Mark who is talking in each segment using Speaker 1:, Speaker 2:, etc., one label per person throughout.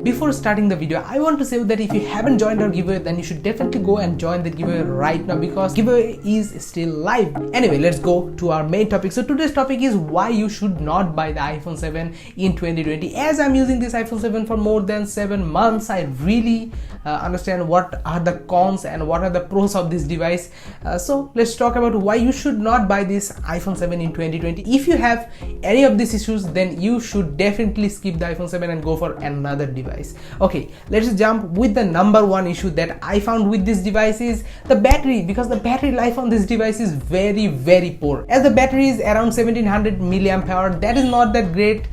Speaker 1: Before starting the video, I want to say that if you haven't joined our giveaway, then you should definitely go and join the giveaway right now because giveaway is still live. Anyway, let's go to our main topic. So today's topic is why you should not buy the iPhone 7 in 2020. As I'm using this iPhone 7 for more than 7 months, I really understand what are the cons and what are the pros of this device. So let's talk about why you should not buy this iPhone 7 in 2020. If you have any of these issues, then you should definitely skip the iPhone 7 and go for another device. Okay, let's jump with the number one issue that I found with this device is the battery, because the battery life on this device is very poor. As the battery is around 1700 milliamp hour, that is not that great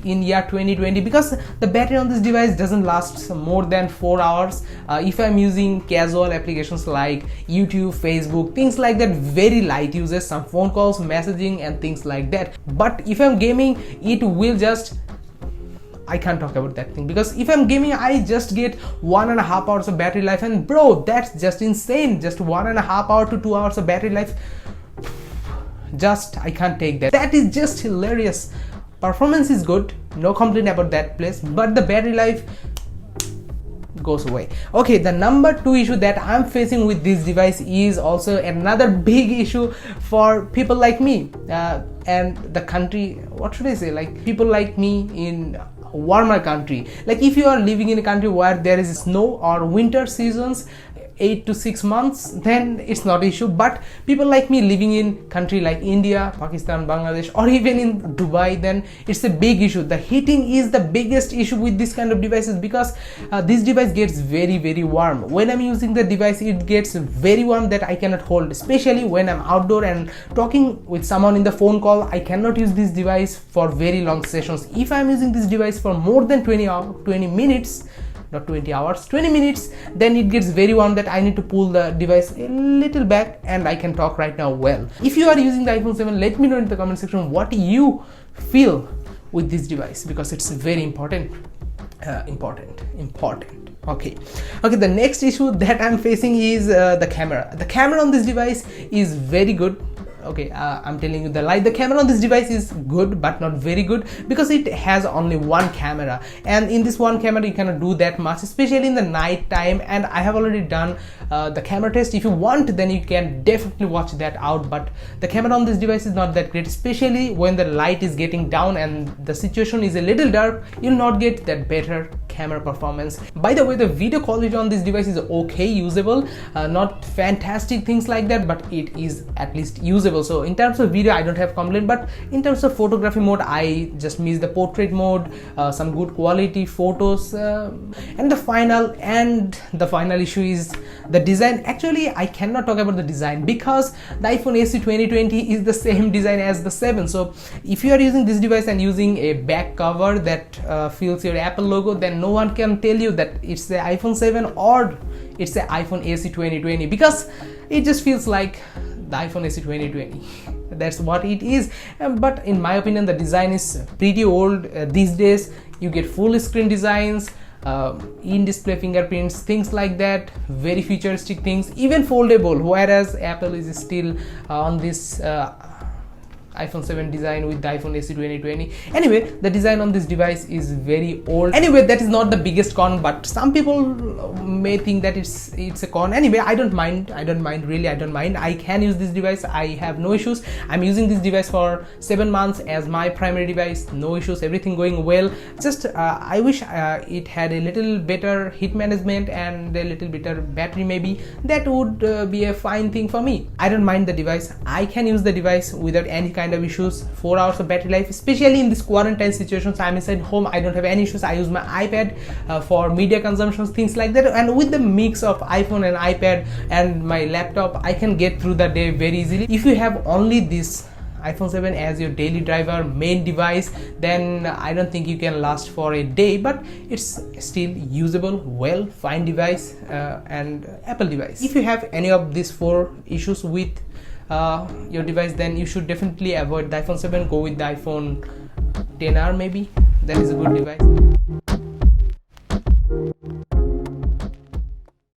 Speaker 1: in year 2020 because the battery on this device doesn't last more than 4 hours. If I'm using casual applications like YouTube, Facebook, things like that, very light uses, some phone calls, messaging and things like that. But if I'm gaming, it will just, I can't talk about that thing, because if I'm gaming I just get 1.5 hours of battery life, and bro, that's just insane. Just 1.5 hour to 2 hours of battery life, just I can't take that. That is just hilarious. Performance is good, no complaint about that place, but the battery life goes away. Okay, the number two issue that I'm facing with this device is also another big issue for people like me and the country, what should I say, like people like me in warmer country. Like if you are living in a country where there is snow or winter seasons 8 to 6 months, then it's not an issue. But people like me living in country like India, Pakistan, Bangladesh, or even in Dubai, then it's a big issue. The heating is the biggest issue with this kind of devices because this device gets very warm. When I'm using the device, it gets very warm that I cannot hold, especially when I'm outdoor and talking with someone in the phone call. I cannot use this device for very long sessions. If I'm using this device for more than 20 minutes, not 20 hours, 20 minutes, then it gets very warm that I need to pull the device a little back and I can talk right now well. If you are using the iPhone 7, let me know in the comment section what you feel with this device, because it's very important. Okay, the next issue that I'm facing is the camera. The camera on this device is very good. Okay, I'm telling you the lie. The camera on this device is good but not very good because it has only one camera, and in this one camera you cannot do that much, especially in the night time. And I have already done the camera test. If you want, then you can definitely watch that out. But the camera on this device is not that great, especially when the light is getting down and the situation is a little dark. You'll not get that better camera performance. By the way, the video quality on this device is okay, usable, not fantastic things like that, but it is at least usable. So in terms of video, I don't have complaint, but in terms of photography mode, I just miss the portrait mode, some good quality photos, and the final issue is the design. Actually, I cannot talk about the design because the iPhone SE 2020 is the same design as the 7. So if you are using this device and using a back cover that fills your Apple logo, then no one can tell you that it's the iPhone 7 or it's the iPhone SE 2020, because it just feels like the iPhone SE 2020. That's what it is. But in my opinion, the design is pretty old these days. You get full screen designs, in-display fingerprints, things like that, very futuristic things, even foldable, whereas Apple is still on this iPhone 7 design with the iPhone SE 2020. Anyway, the design on this device is very old. Anyway, that is not the biggest con, but some people may think that it's a con. Anyway, I don't mind, really, I don't mind. I can use this device, I have no issues. I'm using this device for 7 months as my primary device, no issues, everything going well. Just I wish it had a little better heat management and a little better battery maybe. That would be a fine thing for me. I don't mind the device. I can use the device without any kind of issues. 4 hours of battery life, especially in this quarantine situations. I'm inside home, I don't have any issues. I use my iPad for media consumptions, things like that, and with the mix of iPhone and iPad and my laptop, I can get through the day very easily. If you have only this iPhone 7 as your daily driver, main device, then I don't think you can last for a day, but it's still usable, well, fine device and Apple device. If you have any of these 4 issues with your device, then you should definitely avoid the iPhone 7. Go with the iPhone 10R maybe. That is a good device.